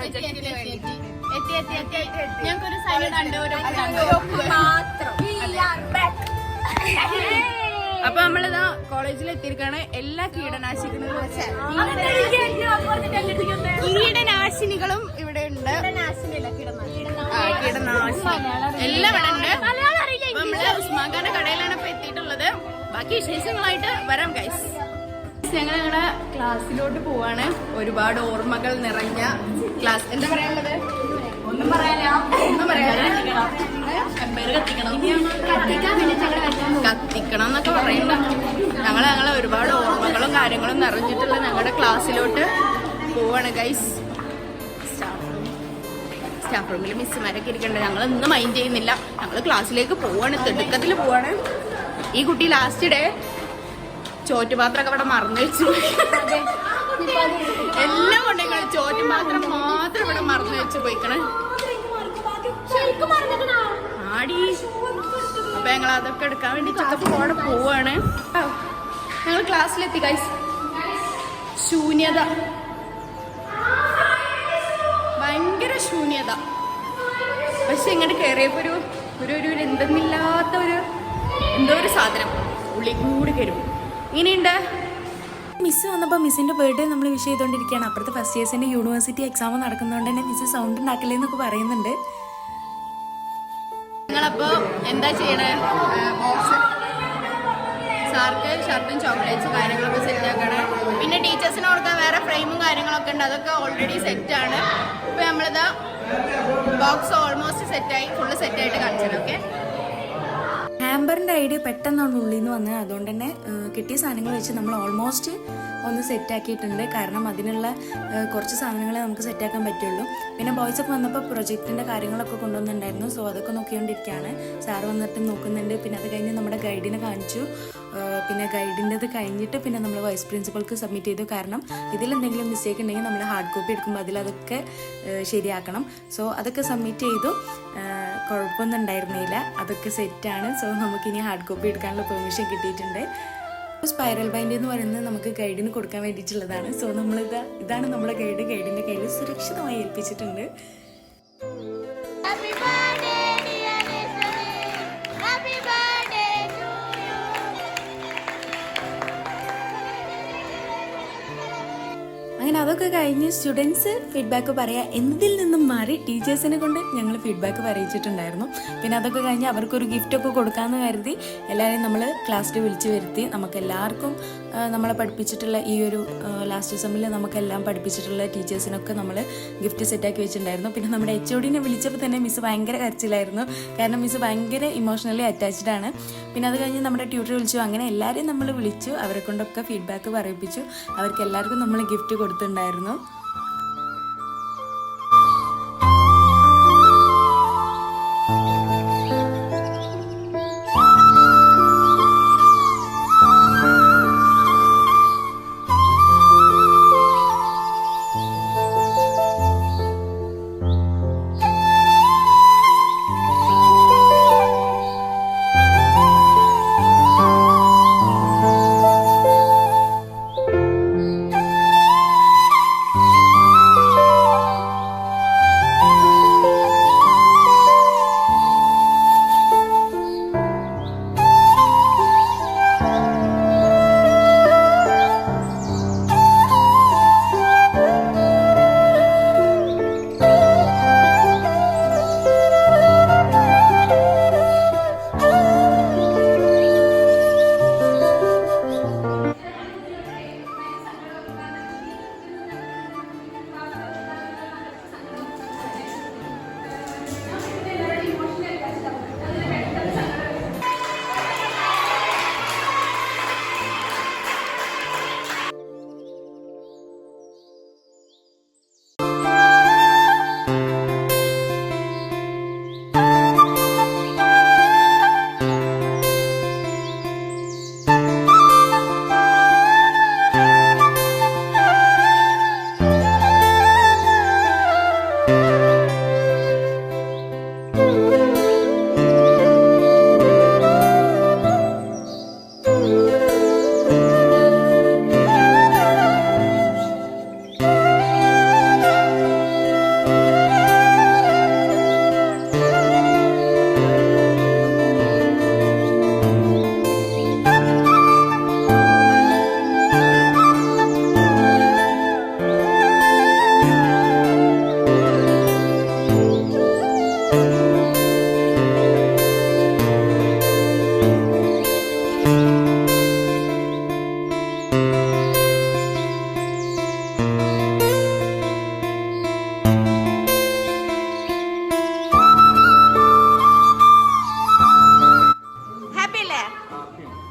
പ്രൊജക്ടിന് വേണ്ടിട്ട് ഞങ്ങൾക്കൊരു സൈഡ് അപ്പൊ നമ്മളിതാ കോളേജിൽ എത്തിയിരിക്കാണ്. എല്ലാ കീടനാശിനികളും ഇവിടെ ഉണ്ട്. കീടനാശിനി എല്ലാം ഇവിടെ ഉണ്ട്. നമ്മള് ഉസ്മാൻഖാന്റെ കടയിലാണ് ഇപ്പൊ എത്തിയിട്ടുള്ളത്. ബാക്കി വിശേഷങ്ങളായിട്ട് വരാം ഗൈസ്. ഞങ്ങൾ ഞങ്ങളുടെ ക്ലാസ്സിലോട്ട് പോവാണ്. ഒരുപാട് ഓർമ്മകൾ നിറഞ്ഞ ക്ലാസ്. എന്താ പറയാനുള്ളത്? ഒന്നും കത്തിക്കണം എന്നൊക്കെ പറയുന്നുണ്ട്. ഞങ്ങളെ ഒരുപാട് ഓർമ്മകളും കാര്യങ്ങളും നിറഞ്ഞിട്ടുള്ള ഞങ്ങളുടെ ക്ലാസ്സിലോട്ട് പോവാണ് ഗൈസ്. സ്റ്റാഫ് റൂമിൽ മിസ്സുമാരൊക്കെ ഇരിക്കണ്ട്. ഞങ്ങളൊന്നും മൈൻഡ് ചെയ്യുന്നില്ല. ഞങ്ങൾ ക്ലാസ്സിലേക്ക് പോവാണ്, തിടുക്കത്തിൽ പോവാണ്. ഈ കുട്ടി ലാസ്റ്റ് ഡേ ചോറ്റുപാത്രമൊക്കെ അവിടെ മറന്നു വെച്ചു. എല്ലാം കൊണ്ടെങ്കിൽ ചോറ്റുപാത്രം മാത്രം ഇവിടെ മറന്നു വെച്ച് പോയിക്കണേ ആടി. അപ്പൊ ഞങ്ങൾ അതൊക്കെ എടുക്കാൻ വേണ്ടി അവിടെ പോവാണ്. ഞങ്ങൾ ക്ലാസ്സിലെത്തി ഗൈസ്. ശൂന്യത, ഭയങ്കര ശൂന്യത. പക്ഷെ ഇങ്ങോട്ട് കയറിയപ്പോ ഒരു എന്തെന്നില്ലാത്ത എന്തോ ഒരു സാധനം ഉള്ളിൽ കൂടി കയറും. ഇങ്ങനെയുണ്ട്. മിസ് വന്നപ്പോൾ മിസ്സിൻ്റെ ബർത്ത്ഡേ നമ്മൾ വിഷ് ചെയ്തുകൊണ്ടിരിക്കുകയാണ്. അപ്പുറത്തെ ഫസ്റ്റ് ഇയേഴ്സിൻ്റെ യൂണിവേഴ്സിറ്റി എക്സാം നടക്കുന്നതുകൊണ്ട് തന്നെ മിസ് സൗണ്ട് ഉണ്ടാക്കില്ലേ എന്നൊക്കെ പറയുന്നുണ്ട്. നിങ്ങളപ്പോ എന്താ ചെയ്യണേ? ബോക്സ് സാർക്ക് ഷർട്ടും ചോക്ലേറ്റ്സും കാര്യങ്ങളൊക്കെ സെറ്റ് ആക്കണം. പിന്നെ ടീച്ചേഴ്സിന് കൊടുക്കാൻ വേറെ ഫ്രെയിമും കാര്യങ്ങളൊക്കെ ഉണ്ട്. അതൊക്കെ ഓൾറെഡി സെറ്റാണ്. ഇപ്പൊ നമ്മളിതാ ബോക്സ് ഓൾമോസ്റ്റ് സെറ്റായി, ഫുള്ള് സെറ്റായിട്ട് കാണിച്ചത്. ഓക്കെ, ഹാമ്പറിൻ്റെ ഐഡിയ പെട്ടെന്നാണ് ഉള്ളിൽ നിന്ന് വന്നത്. അതുകൊണ്ട് തന്നെ കിട്ടിയ സാധനങ്ങൾ വെച്ച് നമ്മൾ ഓൾമോസ്റ്റ് ഒന്ന് സെറ്റാക്കിയിട്ടുണ്ട്. കാരണം അതിനുള്ള കുറച്ച് സാധനങ്ങളെ നമുക്ക് സെറ്റാക്കാൻ പറ്റുള്ളൂ. പിന്നെ ബോയ്സ് ഒക്കെ വന്നപ്പോൾ പ്രൊജക്റ്റിൻ്റെ കാര്യങ്ങളൊക്കെ കൊണ്ടുവന്നിട്ടുണ്ടായിരുന്നു. സോ അതൊക്കെ നോക്കിക്കൊണ്ടിരിക്കുകയാണ്. സാറ് വന്നിട്ട് നോക്കുന്നുണ്ട്. പിന്നെ അത് കഴിഞ്ഞ് നമ്മുടെ ഗൈഡിനെ കാണിച്ചു. പിന്നെ ഗൈഡിൻ്റെത് കഴിഞ്ഞിട്ട് പിന്നെ നമ്മൾ വൈസ് പ്രിൻസിപ്പൾക്ക് സബ്മിറ്റ് ചെയ്തു. കാരണം ഇതിലെന്തെങ്കിലും മിസ്റ്റേക്ക് ഉണ്ടെങ്കിൽ നമ്മൾ ഹാർഡ് കോപ്പി എടുക്കുമ്പോൾ അതിലതൊക്കെ ശരിയാക്കണം. സോ അതൊക്കെ സബ്മിറ്റ് ചെയ്തു. കുഴപ്പമൊന്നും ഉണ്ടായിരുന്നില്ല, അതൊക്കെ സെറ്റാണ്. സോ നമുക്കിനി ഹാർഡ് കോപ്പി എടുക്കാനുള്ള പെർമിഷൻ കിട്ടിയിട്ടുണ്ട്. സ്പൈറൽ ബൈൻഡ് എന്ന് പറയുന്നത് നമുക്ക് ഗൈഡിന് കൊടുക്കാൻ വേണ്ടിയിട്ടുള്ളതാണ്. സോ ഇതാണ് നമ്മുടെ ഗൈഡിൻ്റെ കയ്യിൽ സുരക്ഷിതമായി ഏൽപ്പിച്ചിട്ടുണ്ട്. അങ്ങനെ അതൊക്കെ കഴിഞ്ഞ് സ്റ്റുഡൻസ് ഫീഡ്ബാക്ക് പറയാം എന്നതിൽ നിന്നും മാറി ടീച്ചേഴ്സിനെ കൊണ്ട് ഞങ്ങൾ ഫീഡ്ബാക്ക് പറയിച്ചിട്ടുണ്ടായിരുന്നു. പിന്നെ അതൊക്കെ കഴിഞ്ഞ് അവർക്കൊരു ഗിഫ്റ്റൊക്കെ കൊടുക്കാമെന്ന് കരുതി എല്ലാവരെയും നമ്മൾ ക്ലാസ്സിൽ വിളിച്ചു വരുത്തി. നമുക്കെല്ലാവർക്കും നമ്മളെ പഠിപ്പിച്ചിട്ടുള്ള ഈ ഒരു ലാസ്റ്റ് സെമ്മിൽ നമുക്കെല്ലാം പഠിപ്പിച്ചിട്ടുള്ള ടീച്ചേഴ്സിനൊക്കെ നമ്മൾ ഗിഫ്റ്റ് സെറ്റാക്കി വെച്ചിട്ടുണ്ടായിരുന്നു. പിന്നെ നമ്മുടെ HODനെ വിളിച്ചപ്പോൾ തന്നെ മിസ് ഭയങ്കര കരച്ചിലായിരുന്നു. കാരണം മിസ് ഭയങ്കര ഇമോഷണലി അറ്റാച്ച്ഡ് ആണ്. പിന്നെ അത് കഴിഞ്ഞ് നമ്മുടെ ട്യൂട്ടർ വിളിച്ചു. അങ്ങനെ എല്ലാവരെയും നമ്മൾ വിളിച്ചു, അവരെ കൊണ്ടൊക്കെ ഫീഡ്ബാക്ക് പറയിപ്പിച്ചു. അവർക്ക് എല്ലാവർക്കും നമ്മൾ ഗിഫ്റ്റ് കൊടുത്തിട്ടുണ്ടായിരുന്നു.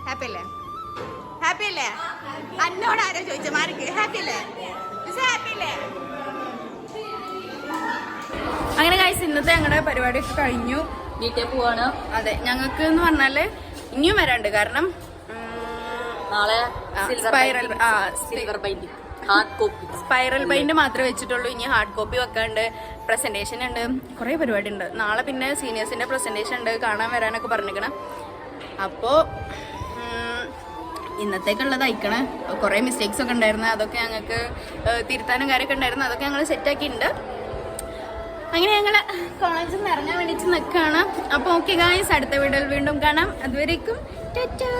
ഹാപ്പി അല്ലേ? ഹാപ്പി അല്ലേ? എന്നോട് ആരോ ചോദിച്ച മാർക്ക് ഹാപ്പി അല്ലേ? ഹാപ്പി അല്ലേ? അങ്ങനെ ഗൈസ് ഇന്നത്തെ ഞങ്ങളുടെ പരിപാടിയൊക്കെ കഴിഞ്ഞു, വീട്ടിൽ പോവാണ്. അതെ, ഞങ്ങൾക്ക് എന്ന് പറഞ്ഞാല് ഇനിയും വരാണ്ട്, കാരണം നാളെ സ്പൈറൽ ബൈൻഡ് മാത്രമേ വെച്ചിട്ടുള്ളൂ. ഇനി ഹാർഡ് കോപ്പി വെക്കാണ്ട്, പ്രസന്റേഷൻ ഉണ്ട്, കുറേ പരിപാടി ഉണ്ട്. നാളെ പിന്നെ സീനിയേഴ്സിന്റെ പ്രസന്റേഷൻ ഉണ്ട്, കാണാൻ വരാനൊക്കെ പറഞ്ഞിരിക്കണം. അപ്പോൾ ഇന്നത്തേക്കുള്ളത് അയക്കണേ. കുറേ മിസ്റ്റേക്സ് ഒക്കെ ഉണ്ടായിരുന്നു, അതൊക്കെ ഞങ്ങൾക്ക് തിരുത്താനും കാര്യമൊക്കെ ഉണ്ടായിരുന്നു, അതൊക്കെ ഞങ്ങൾ സെറ്റാക്കിയിട്ടുണ്ട്. അങ്ങനെ ഞങ്ങൾ കോളേജിൽ നിന്ന് ഇറങ്ങാൻ വേണ്ടിയിട്ട് നിൽക്കുകയാണ്. അപ്പോൾ ഓക്കെ ഗായ്സ്, അടുത്ത വീഡിയോയിൽ വീണ്ടും കാണാം. അതുവരേക്കും ടാറ്റാ.